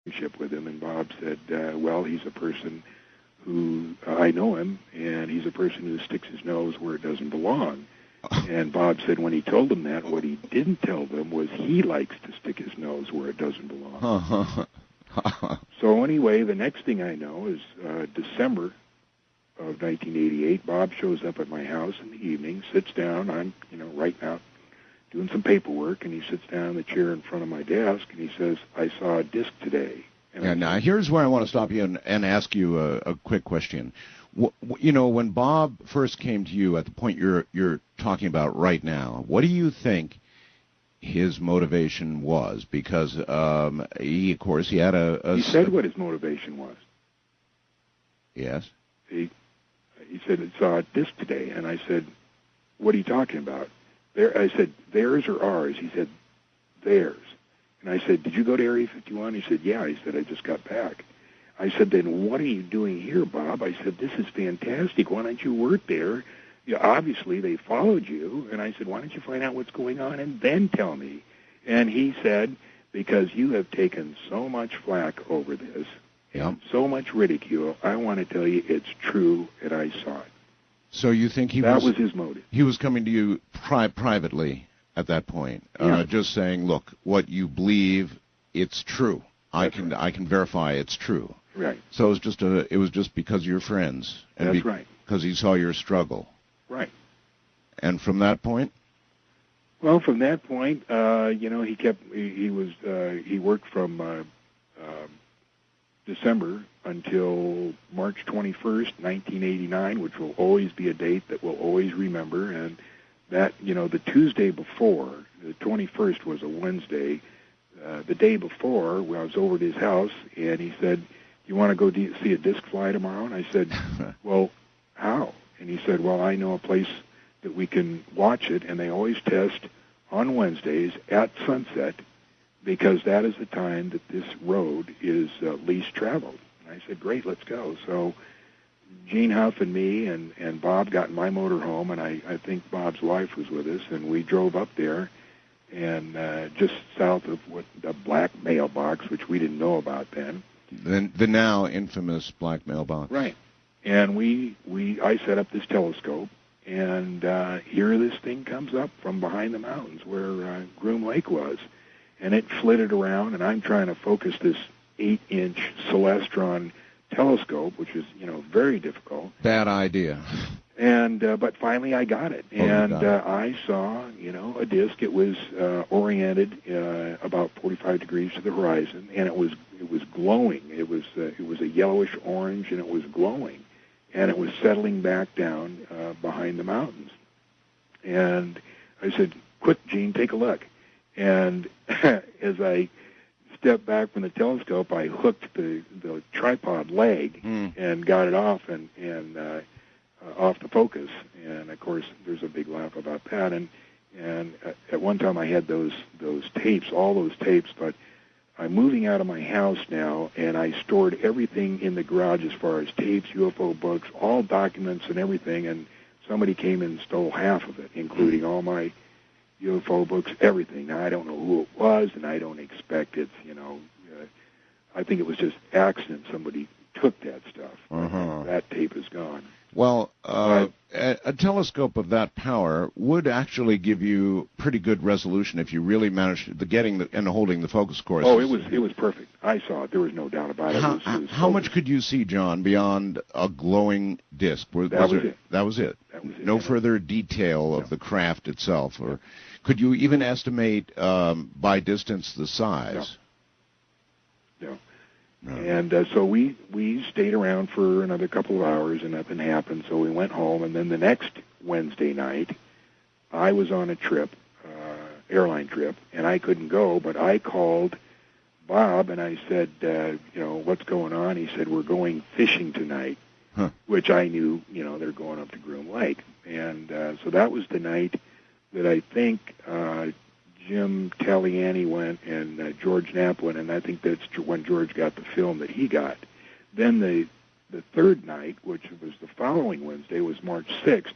relationship with him, and Bob said, well, he's a person who, I know him, and he's a person who sticks his nose where it doesn't belong. And Bob said when he told them that, what he didn't tell them was he likes to stick his nose where it doesn't belong. So anyway, the next thing I know is December of 1988, Bob shows up at my house in the evening, sits down, I'm, writing out, doing some paperwork, and he sits down in the chair in front of my desk, and he says, I saw a disc today. And now, here's where I want to stop you and ask you a quick question. When Bob first came to you at the point you're talking about right now, what do you think his motivation was? Because he had a... He said what his motivation was. Yes? He said, I saw a disc today, and I said, what are you talking about? I said, theirs or ours? He said, theirs. And I said, did you go to Area 51? He said, yeah. He said, I just got back. I said, then what are you doing here, Bob? I said, this is fantastic. Why don't you work there? Obviously, they followed you. And I said, why don't you find out what's going on and then tell me? And he said, because you have taken so much flack over this and so much ridicule, I want to tell you it's true, and I saw it. So you think that was his motive? He was coming to you privately at that point, just saying, look, what you believe, it's true. I can verify it's true. Right. So it was just because you're friends. And That's right. Because he saw your struggle. Right. And from that point? Well, from that point, he worked from December until March 21st, 1989, which will always be a date that we'll always remember. And that, the Tuesday before, the 21st was a Wednesday. The day before, I was over at his house, and he said, you want to go see a disc fly tomorrow? And I said, well, how? And he said, well, I know a place that we can watch it, and they always test on Wednesdays at sunset because that is the time that this road is least traveled. And I said, great, let's go. So Gene Huff and me and Bob got in my motor home, and I think Bob's wife was with us, and we drove up there, and just south of the black mailbox, which we didn't know about then. The now infamous black mailbox. Right. And I set up this telescope, and here this thing comes up from behind the mountains where Groom Lake was. And it flitted around, and I'm trying to focus this 8-inch Celestron telescope, which is, very difficult. Bad idea. And but finally I got it, I saw, a disc. It was oriented about 45 degrees to the horizon, and it was glowing. It was a yellowish orange, and it was glowing, and it was settling back down behind the mountains. And I said, "Quick, Gene, take a look." And as I stepped back from the telescope, I hooked the tripod leg and got it off and off the focus. And of course, there's a big laugh about that. And at one time, I had those tapes, all those tapes. But I'm moving out of my house now, and I stored everything in the garage as far as tapes, UFO books, all documents and everything. And somebody came and stole half of it, including all my UFO books, everything. Now, I don't know who it was, and I don't expect it's, I think it was just accident. Somebody took that stuff. That tape is gone. Well, a telescope of that power would actually give you pretty good resolution if you really managed and holding the focus course. Oh, it was perfect. I saw it. There was no doubt about it. How much could you see, John, beyond a glowing disc? That was it. That was it. No further detail of the craft itself, or could you even estimate by distance the size? No. And so we stayed around for another couple of hours, and nothing happened. So we went home, and then the next Wednesday night, I was on a trip, airline trip, and I couldn't go. But I called Bob, and I said, what's going on? He said, we're going fishing tonight, which I knew, they're going up to Groom Lake. And so that was the night that I think Jim Taliani went and George Knapp went, and I think that's when George got the film that he got. Then the third night, which was the following Wednesday, was March 6th,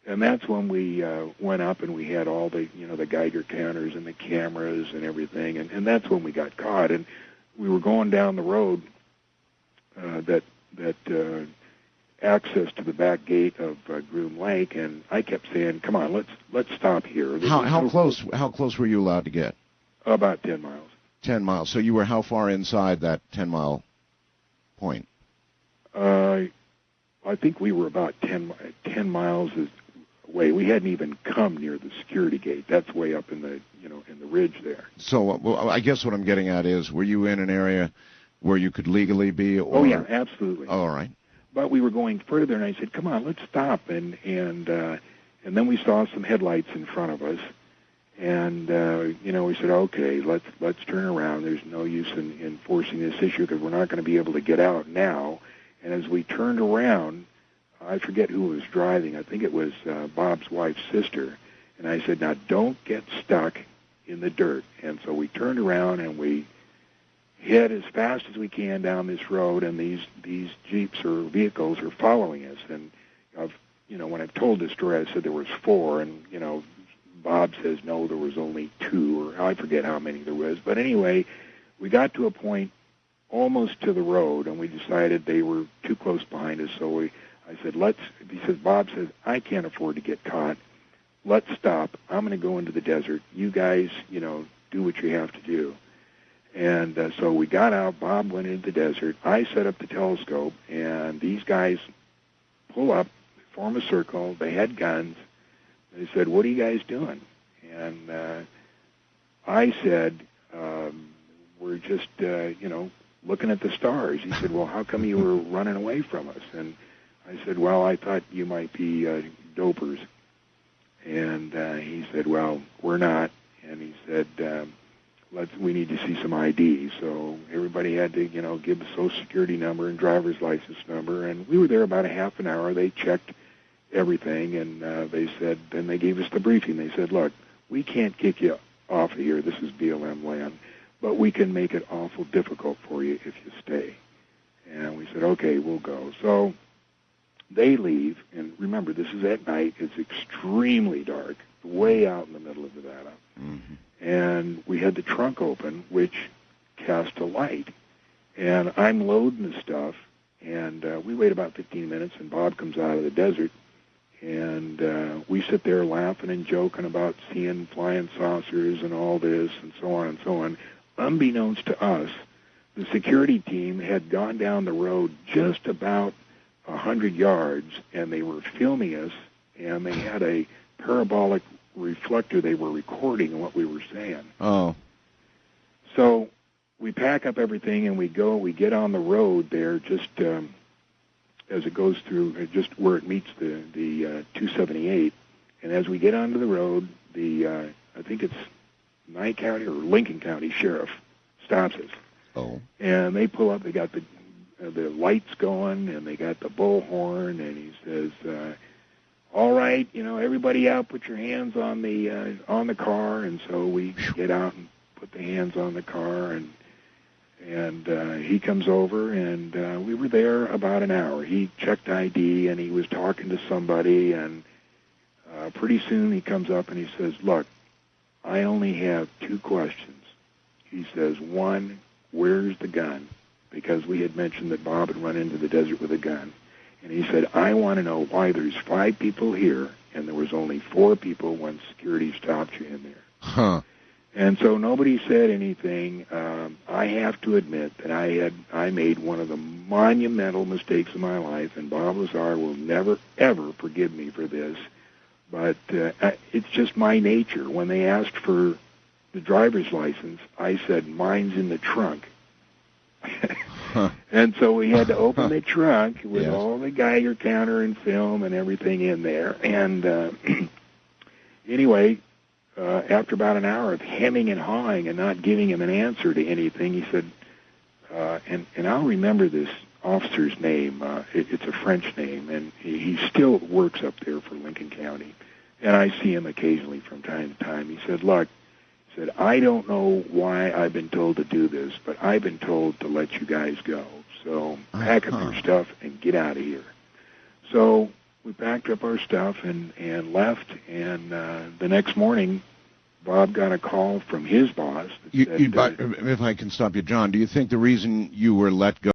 and that's when we went up and we had all the the Geiger counters and the cameras and everything, and that's when we got caught. And we were going down the road that access to the back gate of Groom Lake, and I kept saying, "Come on, let's stop here." How close were you allowed to get? About 10 miles. 10 miles. So you were how far inside that 10-mile point? I think we were about 10 miles away. We hadn't even come near the security gate. That's way up in the ridge there. So I guess what I'm getting at is, were you in an area where you could legally be? Or... Oh yeah, absolutely. All right. But we were going further, and I said, "Come on, let's stop." And then we saw some headlights in front of us, and we said, "Okay, let's turn around. There's no use in forcing this issue because we're not going to be able to get out now." And as we turned around, I forget who was driving. I think it was Bob's wife's sister. And I said, "Now don't get stuck in the dirt." And so we turned around and we head as fast as we can down this road, and these jeeps or vehicles are following us. And when I've told this story, I said there was 4, and Bob says no, there was only 2, or I forget how many there was. But anyway, we got to a point almost to the road, and we decided they were too close behind us. So I said, he says, Bob says, "I can't afford to get caught. Let's stop. I'm going to go into the desert. You guys, do what you have to do." And so we got out. Bob went into the desert. I set up the telescope, and these guys pull up, form a circle. They had guns. They said, "What are you guys doing?" And I said, "We're just, looking at the stars." He said, "Well, how come you were running away from us?" And I said, "Well, I thought you might be dopers." And he said, "Well, we're not." And he said, we need to see some ID. So everybody had to, give the Social Security number and driver's license number. And we were there about a half an hour. They checked everything, and they said, then they gave us the briefing. They said, "Look, we can't kick you off of here. This is BLM land, but we can make it awful difficult for you if you stay." And we said, "Okay, we'll go." So they leave, and remember, this is at night. It's extremely dark, way out in the middle of Nevada. Mm-hmm. And we had the trunk open, which cast a light. And I'm loading the stuff, and we wait about 15 minutes, and Bob comes out of the desert, and we sit there laughing and joking about seeing flying saucers and all this and so on and so on. Unbeknownst to us, the security team had gone down the road just about 100 yards, and they were filming us, and they had a parabolic reflector. They were recording what we were saying. Oh. So we pack up everything, and we get on the road there just as it goes through, just where it meets the 278. And as we get onto the road, I think it's Nye County or Lincoln County Sheriff stops us. Oh. And they pull up. They got the lights going, and they got the bullhorn, and he says, "All right, everybody out, put your hands on the car." And so we get out and put the hands on the car, and he comes over, and we were there about an hour. He checked ID, and he was talking to somebody, and pretty soon he comes up and he says, "Look, I only have 2 questions." He says, "One, where's the gun?" Because we had mentioned that Bob had run into the desert with a gun. And he said, "I want to know why there's 5 people here, and there was only 4 people when security stopped you in there." Huh. And so nobody said anything. I have to admit that I made one of the monumental mistakes of my life, and Bob Lazar will never, ever forgive me for this. But it's just my nature. When they asked for the driver's license, I said, "Mine's in the trunk." Huh. And so we had to open the trunk with Yes. all the Geiger counter and film and everything in there. And anyway, after about an hour of hemming and hawing and not giving him an answer to anything, he said, and I'll remember this officer's name. It's a French name, and he still works up there for Lincoln County. And I see him occasionally from time to time. He said, "Look," he said, "I don't know why I've been told to do this, but I've been told to let you guys go. So pack up your stuff and get out of here." So we packed up our stuff and left, and the next morning Bob got a call from his boss that said, if I can stop you, John, do you think the reason you were let go